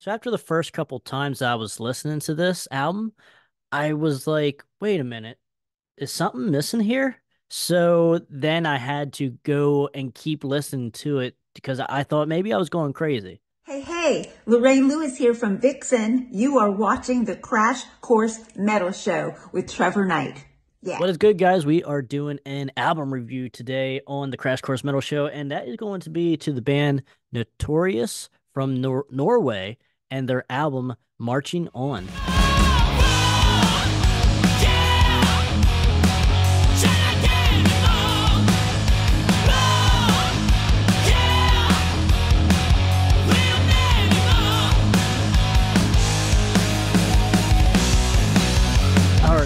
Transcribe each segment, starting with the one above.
So after the first couple times I was listening to this album, I was like, wait a minute, is something missing here? So then I had to go and keep listening to it because I thought maybe I was going crazy. Hey, hey, Lorraine Lewis here from Vixen. You are watching the Crash Course Metal Show with Trevor Knight. Yeah. What is good, guys? We are doing an album review today on the Crash Course Metal Show, and that is going to be to the band Notorious from Norway and their album Marching On.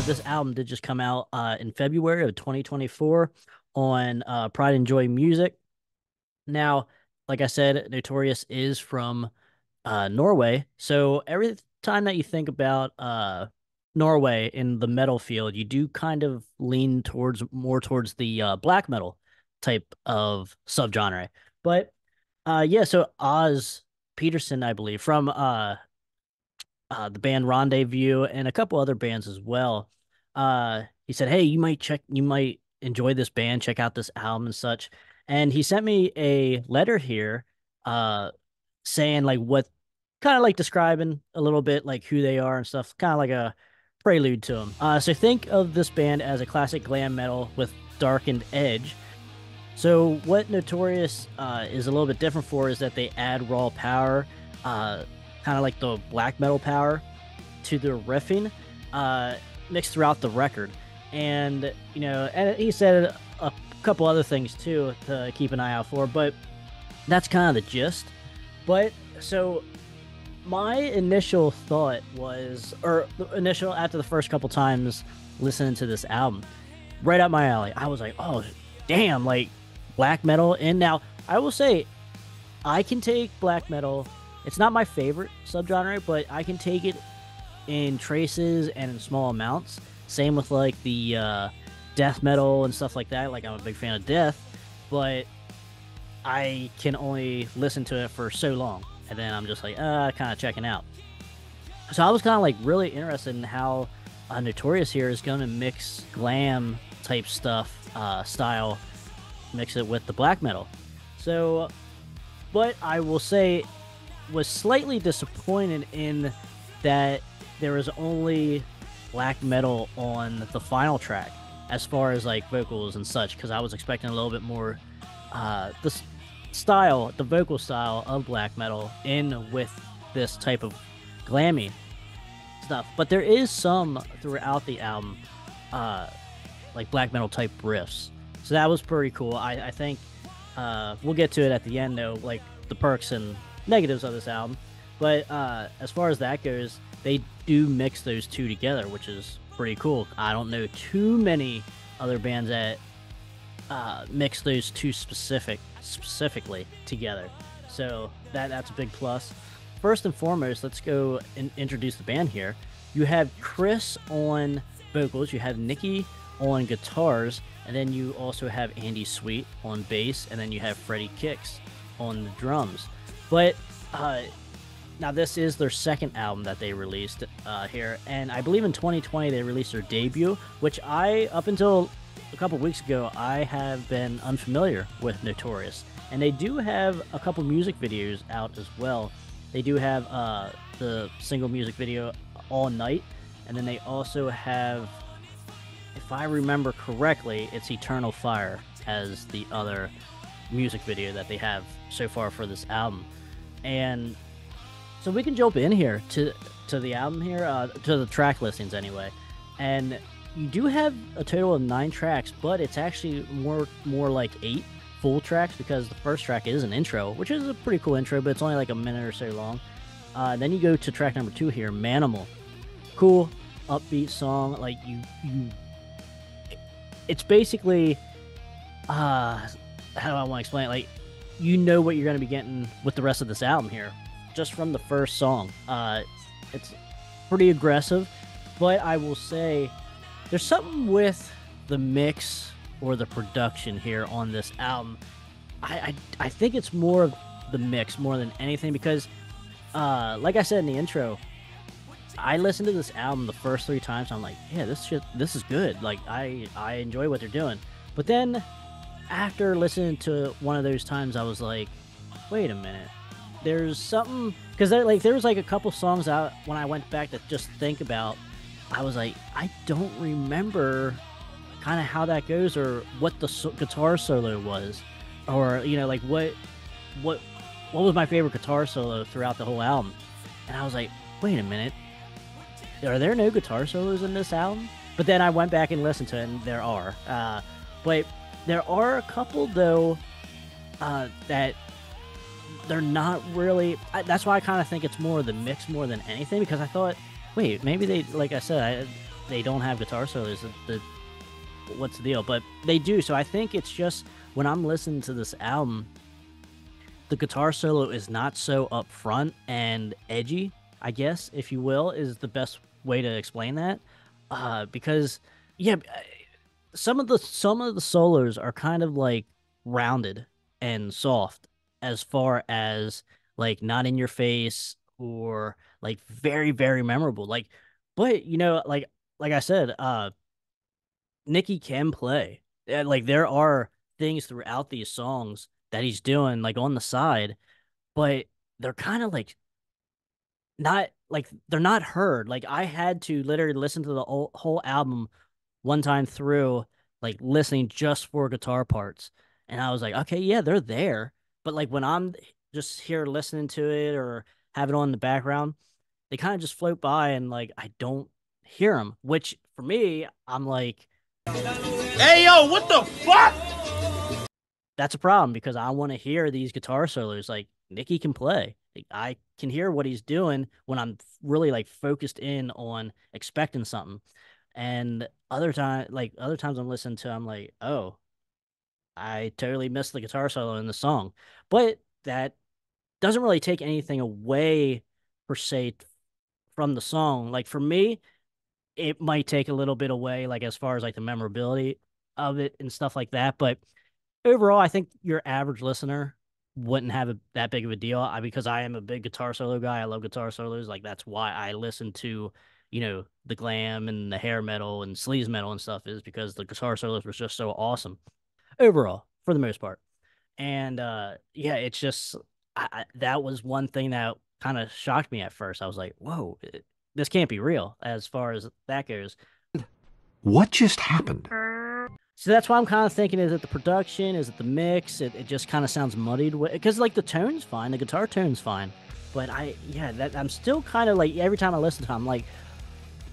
This album did just come out in February of 2024 on Pride and Joy Music. Now, like I said, Notorious is from Norway. So every time that you think about Norway in the metal field, you do kind of lean towards more towards the black metal type of subgenre. But yeah, so Oz Peterson, I believe, from the band Rendezvous and a couple other bands as well. He said, "Hey, you might enjoy this band, check out this album and such." And he sent me a letter here, saying like what, kind of like describing a little bit like who they are and stuff, kind of like a prelude to them. So think of this band as a classic glam metal with darkened edge. So what Notorious is a little bit different for is that they add raw power, kind of like the black metal power, to the riffing, mixed throughout the record. And and he said a couple other things too to keep an eye out for, but that's kind of the gist. But so my initial thought was, or the initial after the first couple times listening to this album, right up my alley. I was like, oh damn, like black metal. And now I will say I can take black metal. It's not my favorite subgenre, but I can take it in traces and in small amounts. Same with like the death metal and stuff like that. Like I'm a big fan of death, but I can only listen to it for so long, and then I'm just like, kind of checking out. So I was kind of like really interested in how Notorious here is going to mix glam type stuff, style, mix it with the black metal. So, but I will say, was slightly disappointed in that there was only black metal on the final track as far as like vocals and such, because I was expecting a little bit more the vocal style of black metal in with this type of glammy stuff. But there is some throughout the album like black metal type riffs, so that was pretty cool. I think we'll get to it at the end though, like the perks and negatives of this album. But as far as that goes, they do mix those two together, which is pretty cool. I don't know too many other bands that mix those two specifically together, so that's a big plus. First and foremost, let's go and introduce the band here. You have Chris on vocals, you have Nikki on guitars, and then you also have Andy Sweet on bass, and then you have Freddie Kicks on the drums. But now this is their second album that they released here, and I believe in 2020 they released their debut, which up until a couple weeks ago, I have been unfamiliar with Notorious. And they do have a couple music videos out as well. They do have the single music video All Night, and then they also have, if I remember correctly, it's Eternal Fire as the other music video that they have so far for this album. And so we can jump in here to the album here, to the track listings anyway. And you do have a total of 9 tracks, but it's actually more like 8 full tracks, because the first track is an intro, which is a pretty cool intro, but it's only like a minute or so long. Then you go to track number 2 here, Manimal. Cool, upbeat song. Like it's basically, how do I want to explain it? Like, you know what you're going to be getting with the rest of this album here, just from the first song. It's pretty aggressive, but I will say there's something with the mix or the production here on this album. I think it's more of the mix more than anything, because Like I said in the intro, I listened to this album the first 3 times. I'm like, yeah, this is good. Like I enjoy what they're doing. But then after listening to one of those times, I was like, wait a minute. There's something because there was like a couple songs out when I went back to just think about. I was like, I don't remember kind of how that goes or what the guitar solo was, or like what what was my favorite guitar solo throughout the whole album. And I was like, wait a minute, are there no guitar solos in this album? But then I went back and listened to it, and there are. But there are a couple though that they're not really. That's why I kind of think it's more the mix more than anything, because I thought, wait, maybe they, like I said, they don't have guitar solos. What's the deal? But they do. So I think it's just when I'm listening to this album, the guitar solo is not so upfront and edgy, I guess, if you will, is the best way to explain that. Because yeah, some of the solos are kind of like rounded and soft, as far as like not in your face or like very very memorable. Like, but like I said, Nicky can play. Like there are things throughout these songs that he's doing like on the side, but they're kind of like not like they're not heard. Like I had to literally listen to the whole album one time through, like listening just for guitar parts. And I was like, okay, yeah, they're there. But like when I'm just here listening to it or have it on in the background, they kind of just float by and like I don't hear them, which for me, I'm like, hey, yo, what the fuck? that's a problem because I want to hear these guitar solos. Like Nicky can play. Like, I can hear what he's doing when I'm really like focused in on expecting something. And other times I'm listening to, I'm like, oh, I totally missed the guitar solo in the song. But that doesn't really take anything away per se from the song. Like for me, it might take a little bit away, like as far as like the memorability of it and stuff like that. But overall, I think your average listener wouldn't have that big of a deal. Because I am a big guitar solo guy. I love guitar solos. Like that's why I listen to, the glam and the hair metal and sleaze metal and stuff, is because the guitar solos was just so awesome overall for the most part. And yeah, it's just that was one thing that kind of shocked me at first. I was like, whoa, this can't be real as far as that goes. What just happened? So that's why I'm kind of thinking, is it the production? Is it the mix? It just kind of sounds muddied because like the tone's fine, the guitar tone's fine. But I'm still kind of like, every time I listen to it, I'm like,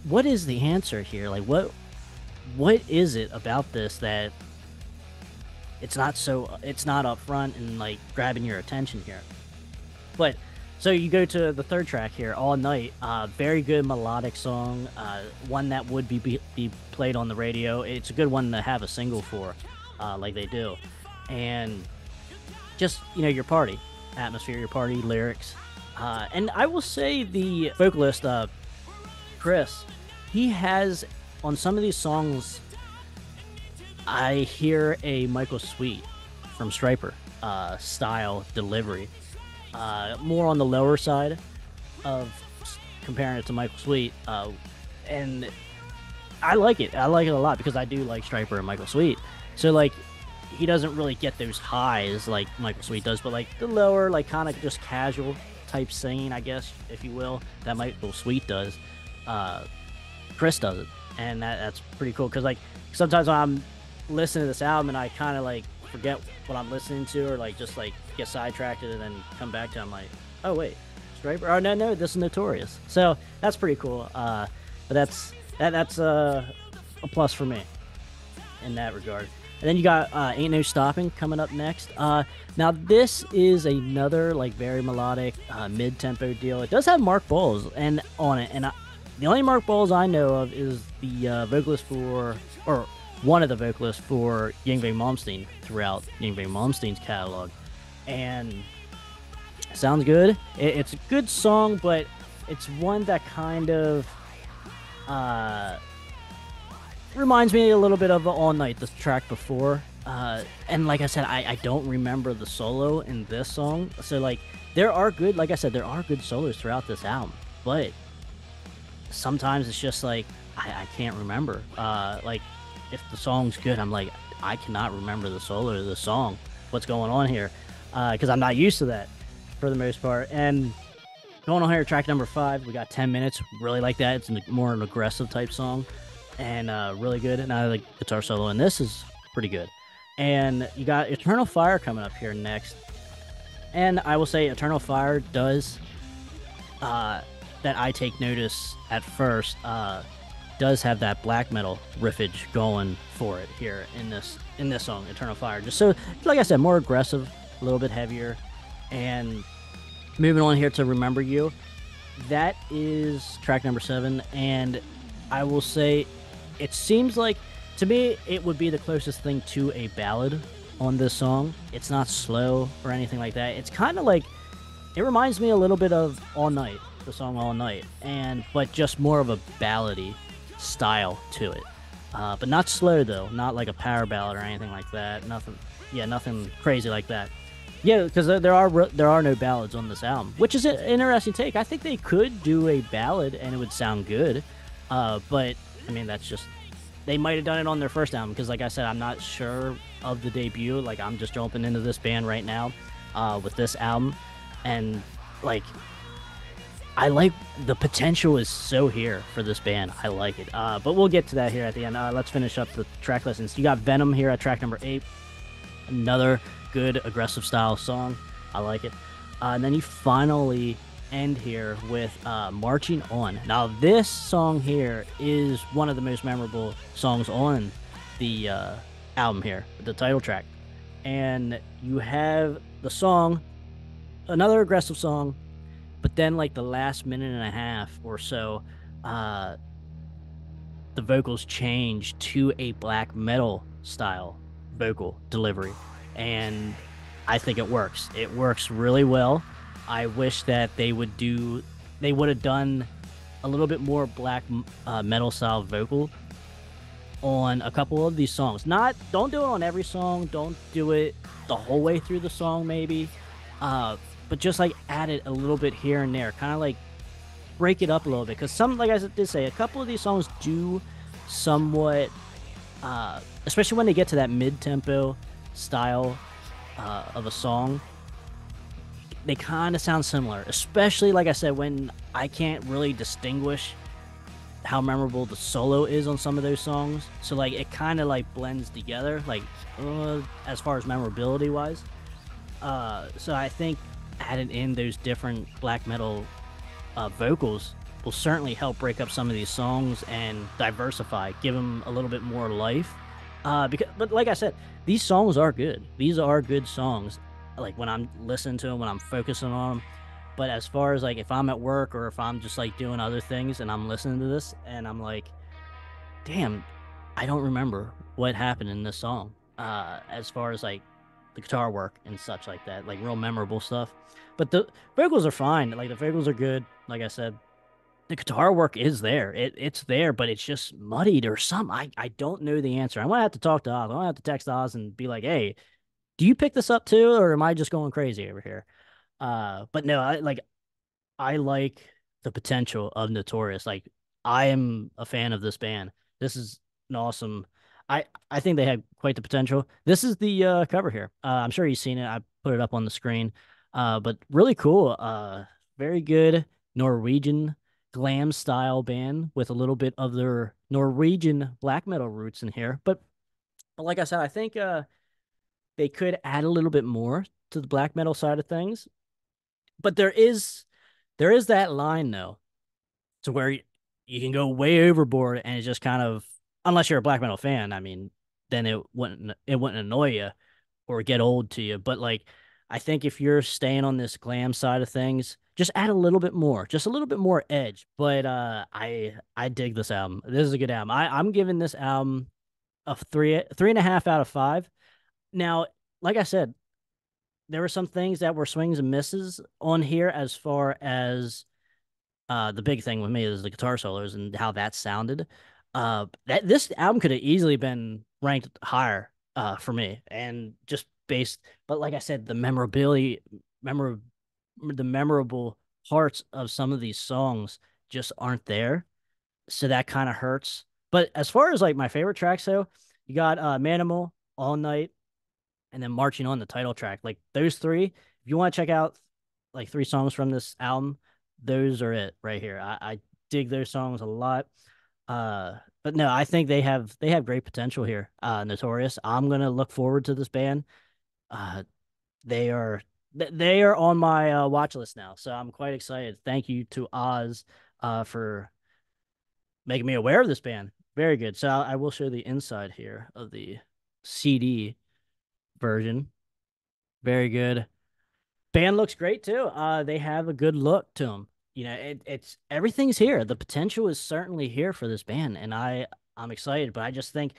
what is the answer here? Like what is it about this that it's not up front and like grabbing your attention here? But so you go to the third track here, All Night. Very good melodic song. One that would be played on the radio. It's a good one to have a single for, like they do. And just, your party atmosphere, your party lyrics. And I will say the vocalist, Chris, he has, on some of these songs, I hear a Michael Sweet from Striper style delivery. More on the lower side of comparing it to Michael Sweet. And I like it. I like it a lot because I do like Striper and Michael Sweet. So, like, he doesn't really get those highs like Michael Sweet does, but, like, the lower, like, kind of just casual type singing, I guess, if you will, that Michael Sweet does. Chris does it. And that's pretty cool because, like, sometimes when I'm listening to this album and I kind of, like, forget what I'm listening to or, like, just, like, get sidetracked and then come back to it, I'm like, oh, wait, Striper? Oh, no, this is Notorious. So that's pretty cool. But that's a plus for me in that regard. And then you got Ain't No Stopping coming up next. Now, this is another, like, very melodic, mid-tempo deal. It does have Mark Balls on it, and the only Mark Balls I know of is the vocalist for, or one of the vocalists for Yngwie Malmsteen throughout Yngwie Malmsteen's catalog. And sounds good. It's a good song, but it's one that kind of reminds me a little bit of All Night, the track before. And like I said, I don't remember the solo in this song. So like there are good, like I said, there are good solos throughout this album, but sometimes it's just like I can't remember. Like if the song's good, I'm like I cannot remember the solo of the song. What's going on here? Because I'm not used to that for the most part. And going on here, track number 5, we got 10 minutes. Really like that. It's more an aggressive type song, and really good. And I like guitar solo, and this is pretty good. And you got Eternal Fire coming up here next. And I will say Eternal Fire does that I take notice at first does have that black metal riffage going for it here in this song, Eternal Fire. Just so, like I said, more aggressive, a little bit heavier. And moving on here to Remember You, that is track number 7, and I will say it seems like, to me, it would be the closest thing to a ballad on this song. It's not slow or anything like that. It's kind of like, it reminds me a little bit of All Night, the song All Night, but just more of a ballady style to it. But not slow though, not like a power ballad or anything like that. Nothing crazy like that. Yeah, because there are no ballads on this album, which is an interesting take. I think they could do a ballad and it would sound good, but I mean that's just, they might have done it on their first album, because like I said, I'm not sure of the debut. Like I'm just jumping into this band right now with this album, and like I like the potential is so here for this band. I like it, but we'll get to that here at the end. Let's finish up the track listings. You got Venom here at track number 8, another good aggressive style song. I like it. And then you finally end here with Marching On. Now this song here is one of the most memorable songs on the album here, the title track. And you have the song, another aggressive song, but then like the last minute and a half or so, the vocals change to a black metal style vocal delivery, and I think it works. It works really well. I wish that they would have done a little bit more black metal style vocal on a couple of these songs. Don't do it on every song. Don't do it the whole way through the song, maybe. But just like add it a little bit here and there, kind of like break it up a little bit. Because like I did say, a couple of these songs do somewhat, especially when they get to that mid-tempo style of a song, they kind of sound similar. Especially, like I said, when I can't really distinguish how memorable the solo is on some of those songs. So like it kind of like blends together, like as far as memorability wise. So I think adding in those different black metal vocals will certainly help break up some of these songs and diversify, give them a little bit more life. But like I said, these songs are good. These are good songs. Like when I'm listening to them, when I'm focusing on them. But as far as like if I'm at work or if I'm just like doing other things and I'm listening to this and I'm like, damn, I don't remember what happened in this song. As far as like the guitar work and such like that, like real memorable stuff. But the vocals are fine. Like the vocals are good. Like I said, the guitar work is there. It's there, but it's just muddied or something. I don't know the answer. I'm gonna have to talk to Oz. I'm gonna have to text Oz and be like, hey, do you pick this up too, or am I just going crazy over here? But no, I like the potential of Notorious. Like I am a fan of this band. This is an awesome. I think they had quite the potential. This is the cover here. I'm sure you've seen it. I put it up on the screen. But really cool. Very good Norwegian glam style band with a little bit of their Norwegian black metal roots in here. But like I said, I think they could add a little bit more to the black metal side of things. But there is that line though, to where you can go way overboard and it just kind of, unless you're a black metal fan, I mean, then it wouldn't annoy you or get old to you. But like, I think if you're staying on this glam side of things, just add a little bit more, just a little bit more edge. But I dig this album. This is a good album. I'm giving this album a 3.5 out of 5. Now, like I said, there were some things that were swings and misses on here as far as the big thing with me is the guitar solos and how that sounded. That this album could have easily been ranked higher for me, and just based. But like I said, the memorability, memor the memorable parts of some of these songs just aren't there, so that kind of hurts. But as far as like my favorite tracks, though, you got Manimal, All Night, and then Marching On, the title track. Like those three, if you want to check out like three songs from this album, those are it right here. I dig those songs a lot. But no, I think they have great potential here. Notorious. I'm gonna look forward to this band. Uh, they are they are on my watch list now, so I'm quite excited. Thank you to Oz for making me aware of this band. Very good. So I will show the inside here of the CD version. Very good. Band looks great too. They have a good look to them. It's everything's here. The potential is certainly here for this band, and I'm excited. But I just think,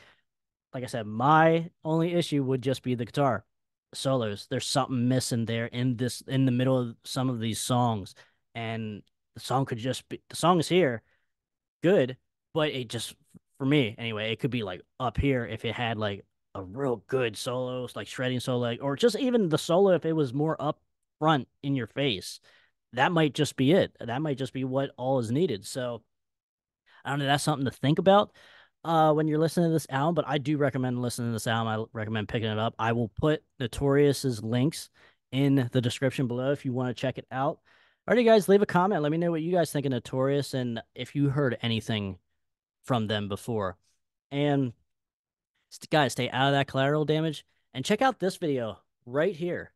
like I said, my only issue would just be the guitar solos. There's something missing there in the middle of some of these songs, and the song is here, good, but it just for me anyway, it could be like up here if it had like a real good solo, like shredding solo, or just even the solo if it was more up front in your face. That might just be it. That might just be what all is needed. So I don't know. That's something to think about when you're listening to this album. But I do recommend listening to this album. I recommend picking it up. I will put Notorious's links in the description below if you want to check it out. Alrighty, guys, leave a comment. Let me know what you guys think of Notorious and if you heard anything from them before. And guys, stay out of that collateral damage and check out this video right here.